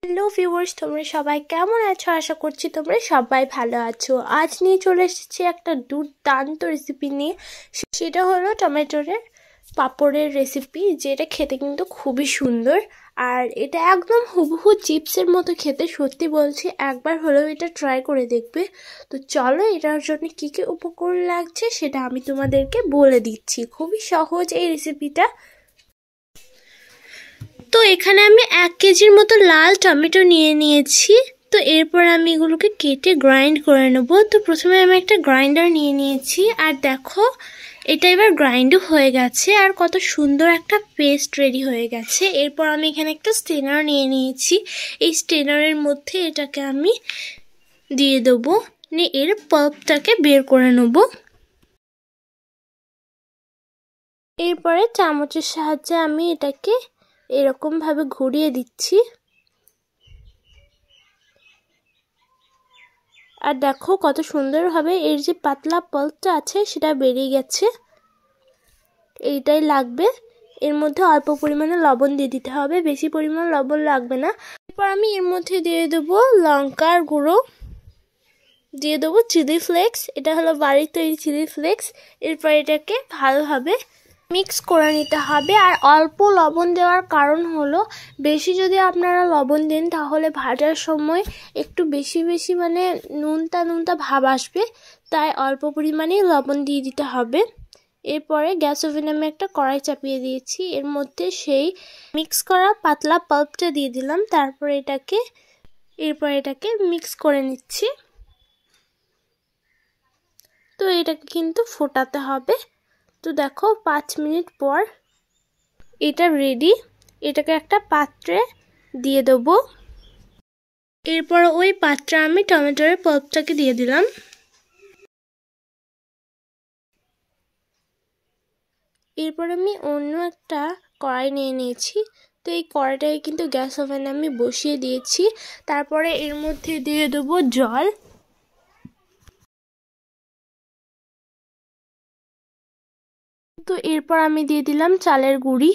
Hello viewers, তোমরা সবাই কেমন আছো? আশা করছি তোমরা সবাই ভালো আছো। আজ নিয়ে চলে এসেছি একটা দুর্দান্ত রেসিপি নিয়ে। সেটা হলো টমেটোর পাঁপড়ের রেসিপি, যেটা খেতে কিন্তু খুবই সুন্দর। আর এটা একদম হুবহু চিপসের মতো খেতে। সত্যি বলছি, একবার হলেও এটা ট্রাই করে দেখবে। তো চলো, এটার জন্য কী কী উপকরণ লাগছে সেটা আমি তোমাদেরকে বলে দিচ্ছি। খুবই সহজ এই রেসিপিটা। তো এখানে আমি 1 কেজির মতো লাল টমেটো নিয়ে নিয়েছি। তো এরপর আমি এগুলোকে কেটে গ্রাইন্ড করে নেব। তো প্রথমে আমি একটা গ্রাইন্ডার নিয়ে নিয়েছি, আর দেখো এটা এবার গ্রাইন্ডও হয়ে গেছে, আর কত সুন্দর একটা পেস্ট রেডি হয়ে গেছে। এরপর আমি এখানে একটা স্ট্রেনার নিয়ে নিয়েছি। এই স্ট্রেনারের মধ্যে এটাকে আমি দিয়ে দেবো, নিয়ে এর পাল্পটাকে বের করে নেব। এরপরে চামচের সাহায্যে আমি এটাকে এরকম ভাবে ঘুরিয়ে দিচ্ছি। আর দেখো কত সুন্দরভাবে এর যে পাতলা পাল্পটা আছে সেটা বেরিয়ে গেছে। এইটাই লাগবে। এর মধ্যে অল্প পরিমাণে লবণ দিয়ে দিতে হবে, বেশি পরিমাণ লবণ লাগবে না। এরপর আমি এর মধ্যে দিয়ে দেবো লঙ্কার গুঁড়ো, দিয়ে দেবো চিলি ফ্লেক্স। এটা হলো বাড়ির তৈরি চিলি ফ্লেক্স। এরপর এটাকে ভালোভাবে মিক্স করে নিতে হবে। আর অল্প লবণ দেওয়ার কারণ হলো, বেশি যদি আপনারা লবণ দেন তাহলে ভাজার সময় একটু বেশি বেশি মানে নুনতা নুনতা ভাব আসবে, তাই অল্প পরিমাণেই লবণ দিয়ে দিতে হবে। এরপরে গ্যাস ওভেনে আমি একটা কড়াই চাপিয়ে দিয়েছি, এর মধ্যে সেই মিক্স করা পাতলা পাল্পটা দিয়ে দিলাম। এরপর এটাকে মিক্স করে নিচ্ছি। তো এটাকে কিন্তু ফোটাতে হবে। তো দেখো 5 মিনিট পর এটা রেডি। এটাকে একটা পাত্রে দিয়ে দেবো। এরপর ওই পাত্রে আমি টমেটোর পাল্পটাকে দিয়ে দিলাম। এরপর আমি অন্য একটা কড়াই নিয়ে নিয়েছি। তো এই কড়াইটাকে কিন্তু গ্যাস ওভেনে আমি বসিয়ে দিয়েছি। তারপরে এর মধ্যে দিয়ে দেবো জল। তো এরপর আমি দিয়ে দিলাম চালের গুঁড়ি।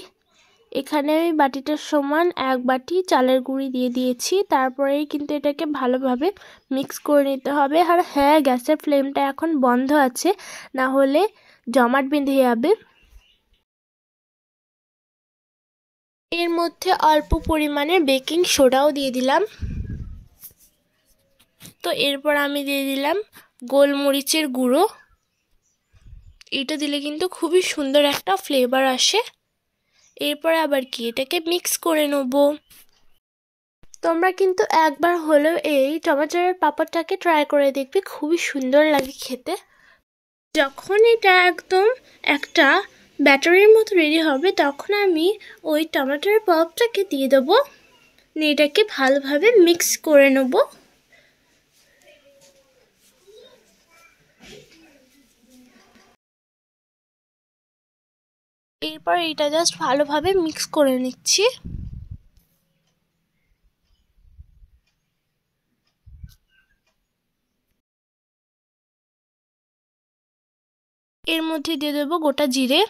এখানে আমি বাটিটার সমান 1 বাটি চালের গুঁড়ি দিয়ে দিয়েছি। তারপরেই কিন্তু এটাকে ভালোভাবে মিক্স করে নিতে হবে। আর হ্যাঁ, গ্যাসের ফ্লেমটা এখন বন্ধ আছে, না হলে জমাট বেঁধে যাবে। এর মধ্যে অল্প পরিমাণে বেকিং সোডাও দিয়ে দিলাম। তো এরপর আমি দিয়ে দিলাম গোলমরিচের গুঁড়ো। এটা দিলে কিন্তু খুবই সুন্দর একটা ফ্লেভার আসে। এরপর আবার কি এটাকে মিক্স করে নেব। তোমরা কিন্তু একবার হলেও এই টমেটোর পাঁপড়টাকে ট্রাই করে দেখবে, খুবই সুন্দর লাগে খেতে। যখন এটা একদম একটা ব্যাটারির মতো রেডি হবে, তখন আমি ওই টমেটোর পাল্পটাকে দিয়ে দেবো, এটাকে ভালোভাবে মিক্স করে নেব। এরপর এটা জাস্ট ভালোভাবে মিক্স করে নিচ্ছি। এর মধ্যে দিয়ে দেবো গোটা জিরে।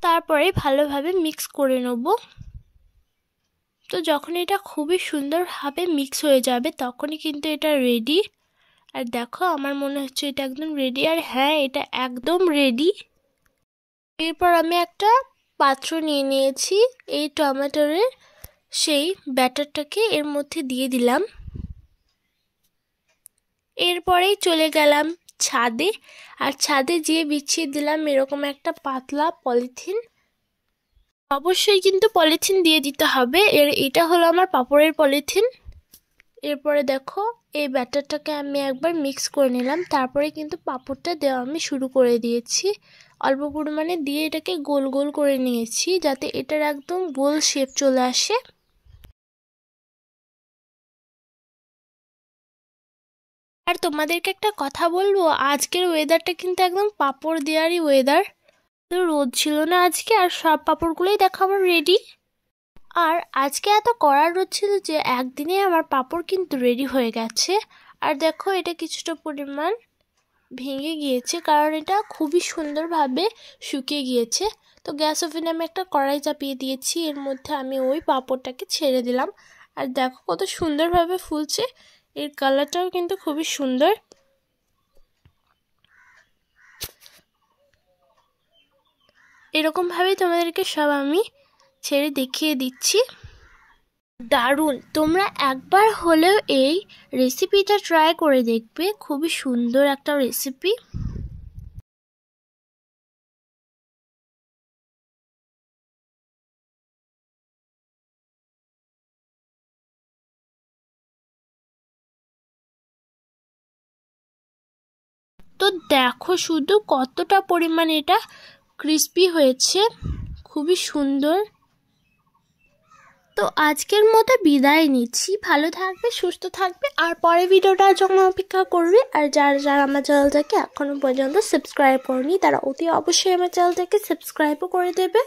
তারপরে ভালোভাবে মিক্স করে নেব। তো যখন এটা খুবই সুন্দরভাবে মিক্স হয়ে যাবে, তখনই কিন্তু এটা রেডি। আর দেখো, আমার মনে হচ্ছে এটা একদম রেডি। আর হ্যাঁ, এটা একদম রেডি। এরপর আমি একটা পাত্র নিয়ে নিয়েছি। এই টমেটোরের সেই ব্যাটারটাকে এর মধ্যে দিয়ে দিলাম। এরপরেই চলে গেলাম ছাদে। আর ছাদে যেয়ে বিছিয়ে দিলাম এরকম একটা পাতলা পলিথিন। অবশ্যই কিন্তু পলিথিন দিয়ে দিতে হবে। এটা হলো আমার পাঁপড়ের পলিথিন। এরপরে দেখো, এই ব্যাটারটাকে আমি একবার মিক্স করে নিলাম। তারপরে কিন্তু পাঁপড়টা দেওয়া আমি শুরু করে দিয়েছি। অল্প পরিমাণে দিয়ে এটাকে গোল গোল করে নিয়েছি, যাতে এটার একদম গোল শেপ চলে আসে। আর তোমাদেরকে একটা কথা বলবো, আজকের ওয়েদারটা কিন্তু একদম পাঁপড় দেওয়ারই ওয়েদার। তো রোদ ছিল না আজকে, আর সব পাঁপড়গুলোই দেখো আমার রেডি। আর আজকে এত কড়া রোদ ছিল যে একদিনে আমার পাঁপড় কিন্তু রেডি হয়ে গেছে। আর দেখো, এটা কিছুটা পরিমাণ ভেঙে গিয়েছে, কারণ এটা খুবই সুন্দরভাবে শুকিয়ে গিয়েছে। তো গ্যাস ওভেনে আমি একটা কড়াই চাপিয়ে দিয়েছি, এর মধ্যে আমি ওই পাঁপড়টাকে ছেড়ে দিলাম। আর দেখো কত সুন্দরভাবে ফুলছে, এর কালারটাও কিন্তু খুবই সুন্দর। এরকমভাবেই তোমাদেরকে সব আমি ছেড়ে দেখিয়ে দিচ্ছি। দারুণ! তোমরা একবার হলেও এই রেসিপিটা ট্রাই করে দেখবে, খুবই সুন্দর একটা রেসিপি। তো দেখো শুধু কতটা পরিমাণ এটা ক্রিস্পি হয়েছে, খুবই সুন্দর। তো আজকের মতো বিদায় নিচ্ছি, ভালো থাকবে, সুস্থ থাকবে, আর পরের ভিডিওটার জন্য অপেক্ষা করবে। আর যারা যারা আমার চ্যানেলটাকে এখনো পর্যন্ত সাবস্ক্রাইব করেনি তারা অতি অবশ্যই আমার চ্যানেলটাকে সাবস্ক্রাইবও করে দেবে।